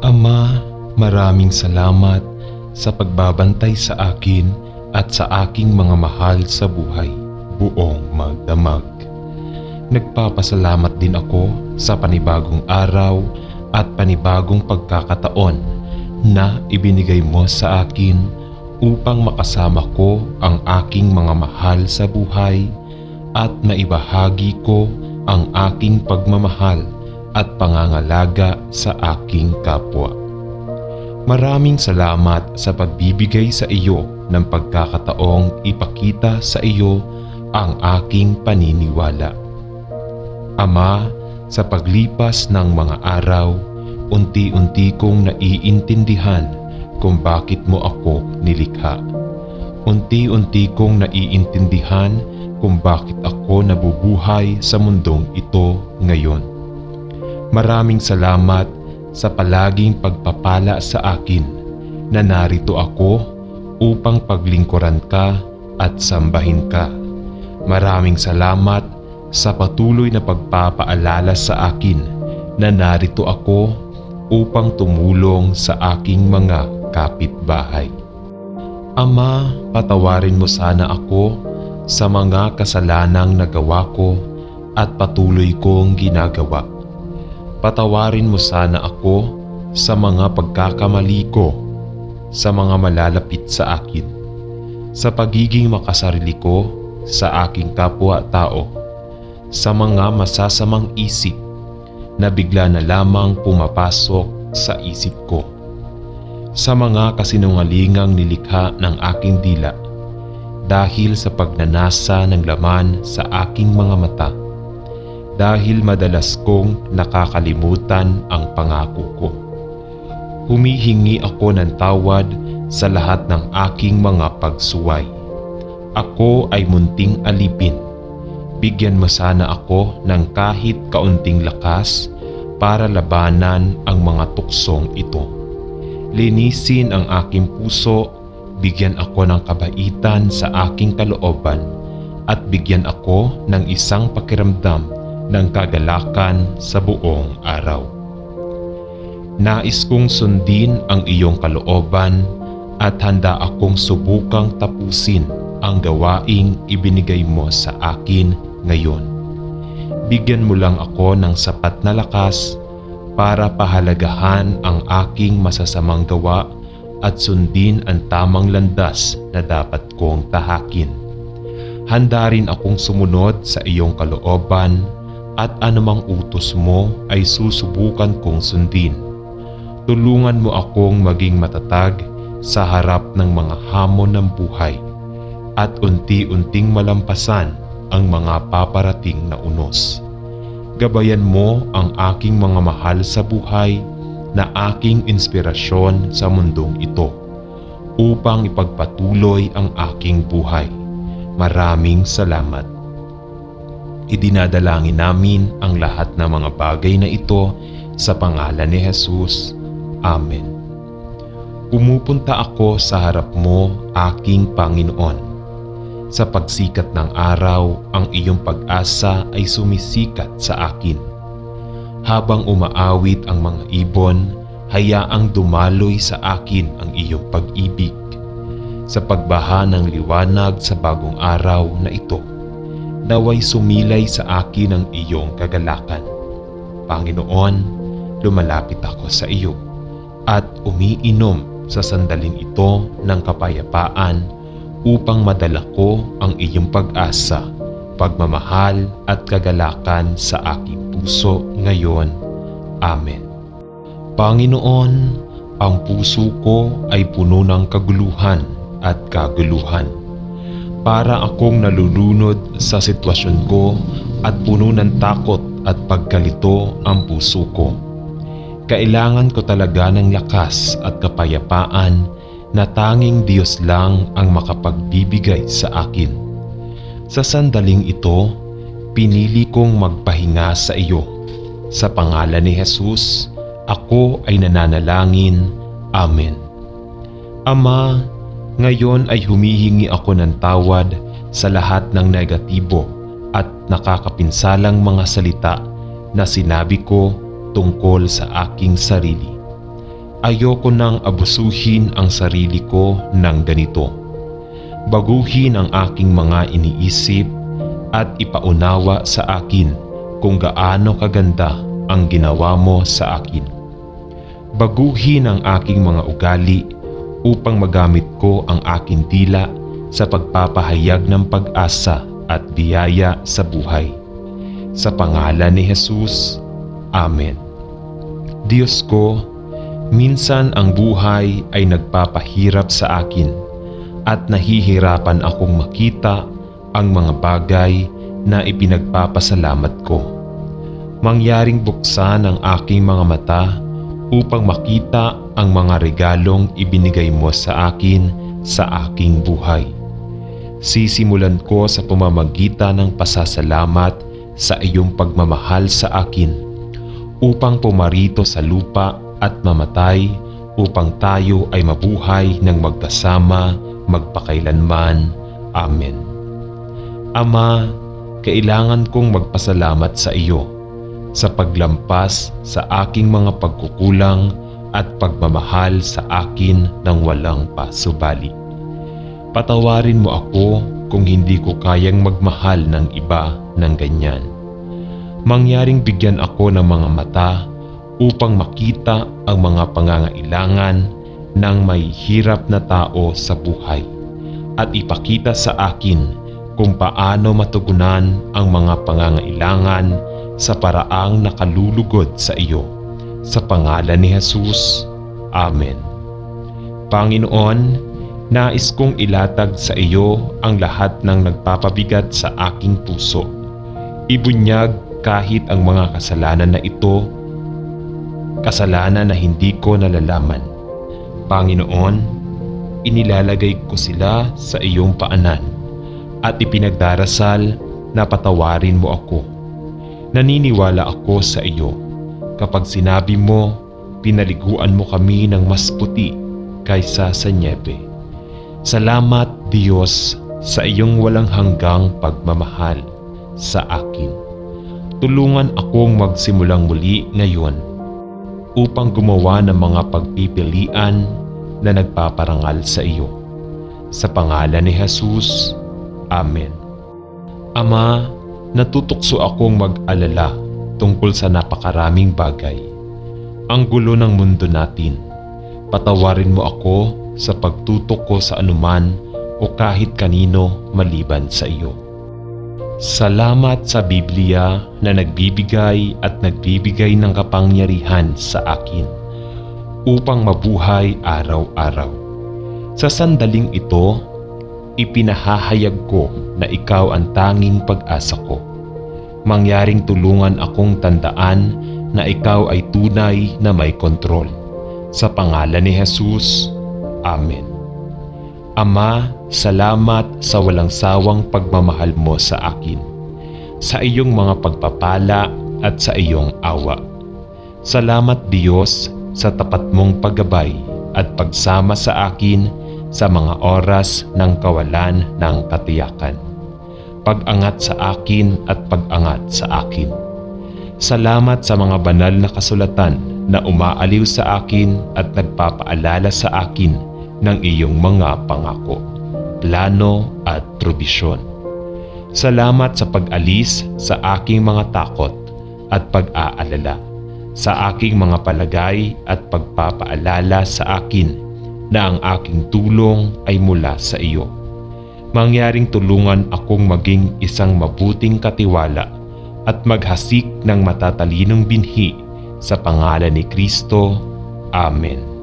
Ama, maraming salamat sa pagbabantay sa akin at sa aking mga mahal sa buhay, buong magdamag. Nagpapasalamat din ako sa panibagong araw at panibagong pagkakataon na ibinigay mo sa akin upang makasama ko ang aking mga mahal sa buhay at maibahagi ko ang aking pagmamahal at pangangalaga sa aking kapwa. Maraming salamat sa pagbibigay sa iyo ng pagkakataong ipakita sa iyo ang aking paniniwala. Ama, sa paglipas ng mga araw, unti-unti kong naiintindihan kung bakit mo ako nilikha. Unti-unti kong naiintindihan kung bakit ako nabubuhay sa mundong ito ngayon. Maraming salamat sa palaging pagpapala sa akin na narito ako upang paglingkuran ka at sambahin ka. Maraming salamat sa patuloy na pagpapaalala sa akin na narito ako upang tumulong sa aking mga kapitbahay. Ama, patawarin mo sana ako sa mga kasalanang nagawa ko at patuloy kong ginagawa. Patawarin mo sana ako sa mga pagkakamali ko, sa mga malalapit sa akin, sa pagiging makasarili ko sa aking kapwa-tao, sa mga masasamang isip na bigla na lamang pumapasok sa isip ko, sa mga kasinungalingang nilikha ng aking dila dahil sa pagnanasa ng laman sa aking mga mata, dahil madalas kong nakakalimutan ang pangako ko. Humihingi ako ng tawad sa lahat ng aking mga pagsuway. Ako ay munting alipin. Bigyan mo sana ako ng kahit kaunting lakas para labanan ang mga tuksong ito. Linisin ang aking puso, bigyan ako ng kabaitan sa aking kalooban, at bigyan ako ng isang pakiramdam ng kagalakan sa buong araw. Nais kong sundin ang iyong kalooban at handa akong subukang tapusin ang gawaing ibinigay mo sa akin ngayon. Bigyan mo lang ako ng sapat na lakas para pahalagahan ang aking masasamang gawa at sundin ang tamang landas na dapat kong tahakin. Handa rin akong sumunod sa iyong kalooban at anumang utos mo ay susubukan kong sundin. Tulungan mo akong maging matatag sa harap ng mga hamon ng buhay at unti-unting malampasan ang mga paparating na unos. Gabayan mo ang aking mga mahal sa buhay na aking inspirasyon sa mundong ito upang ipagpatuloy ang aking buhay. Maraming salamat. Idinadalangin namin ang lahat ng mga bagay na ito sa pangalan ni Jesus. Amen. Pumupunta ako sa harap mo, aking Panginoon. Sa pagsikat ng araw, ang iyong pag-asa ay sumisikat sa akin. Habang umaawit ang mga ibon, hayaang dumaloy sa akin ang iyong pag-ibig. Sa pagbaha ng liwanag sa bagong araw na ito, naway sumilay sa akin ang iyong kagalakan. Panginoon, lumalapit ako sa iyo at umiinom sa sandaling ito ng kapayapaan upang madala ko ang iyong pag-asa, pagmamahal at kagalakan sa aking puso ngayon. Amen. Panginoon, ang puso ko ay puno ng kaguluhan at kaguluhan. Para akong nalulunod sa sitwasyon ko at puno ng takot at pagkalito ang puso ko. Kailangan ko talaga ng lakas at kapayapaan na tanging Diyos lang ang makapagbibigay sa akin. Sa sandaling ito, pinili kong magpahinga sa iyo. Sa pangalan ni Jesus, ako ay nananalangin. Amen. Ama, ngayon ay humihingi ako ng tawad sa lahat ng negatibo at nakakapinsalang mga salita na sinabi ko tungkol sa aking sarili. ayoko nang abusuhin ang sarili ko ng ganito. Baguhin ang aking mga iniisip at ipaunawa sa akin kung gaano kaganda ang ginawa mo sa akin. Baguhin ang aking mga ugali upang magamit ko ang aking dila sa pagpapahayag ng pag-asa at biyaya sa buhay. Sa pangalan ni Jesus, Amen. Diyos ko, minsan ang buhay ay nagpapahirap sa akin at nahihirapan akong makita ang mga bagay na ipinagpapasalamat ko. Mangyaring buksan ang aking mga mata upang makita ang mga regalong ibinigay mo sa akin sa aking buhay. Sisimulan ko sa pamamagitan ng pasasalamat sa iyong pagmamahal sa akin upang pumarito sa lupa at mamatay upang tayo ay mabuhay ng magkasama magpakailanman. Amen. Ama, kailangan kong magpasalamat sa iyo sa paglampas sa aking mga pagkukulang at pagmamahal sa akin ng walang pasubali. Patawarin mo ako kung hindi ko kayang magmahal ng iba ng ganyan. Mangyaring bigyan ako ng mga mata upang makita ang mga pangangailangan ng may hirap na tao sa buhay at ipakita sa akin kung paano matugunan ang mga pangangailangan sa paraang nakalulugod sa iyo. Sa pangalan ni Jesus, Amen. Panginoon, nais kong ilatag sa iyo ang lahat ng nagpapabigat sa aking puso. Ibunyag kahit ang mga kasalanan na ito, kasalanan na hindi ko nalalaman. Panginoon, inilalagay ko sila sa iyong paanan at ipinagdarasal na patawarin mo ako. Naniniwala ako sa iyo kapag sinabi mo, pinaliguan mo kami ng mas puti kaysa sa nyebe. Salamat, Diyos, sa iyong walang hanggang pagmamahal sa akin. Tulungan akong magsimulang muli ngayon upang gumawa ng mga pagpipilian na nagpaparangal sa iyo. Sa pangalan ni Jesus, Amen. Ama, natutukso akong mag-alala tungkol sa napakaraming bagay. Ang gulo ng mundo natin. Patawarin mo ako sa pagtutok ko sa anuman o kahit kanino maliban sa iyo. Salamat sa Biblia na nagbibigay at nagbibigay ng kapangyarihan sa akin upang mabuhay araw-araw. Sa sandaling ito, ipinahahayag ko na ikaw ang tanging pag-asa ko. Mangyaring tulungan akong tandaan na ikaw ay tunay na may kontrol. Sa pangalan ni Jesus, Amen. Ama, salamat sa walang sawang pagmamahal mo sa akin, sa iyong mga pagpapala at sa iyong awa. Salamat, Diyos, sa tapat mong paggabay at pagsama sa akin sa mga oras ng kawalan ng katiyakan. Pag-angat sa akin at pag-angat sa akin. Salamat sa mga banal na kasulatan na umaaliw sa akin at nagpapaalala sa akin ng iyong mga pangako, plano at probisyon. Salamat sa pag-alis sa aking mga takot at pag-aalala, sa aking mga palagay at pagpapaalala sa akin na ang aking tulong ay mula sa iyo. Mangyaring tulungan akong maging isang mabuting katiwala at maghasik ng matatalinong binhi sa pangalan ni Kristo. Amen.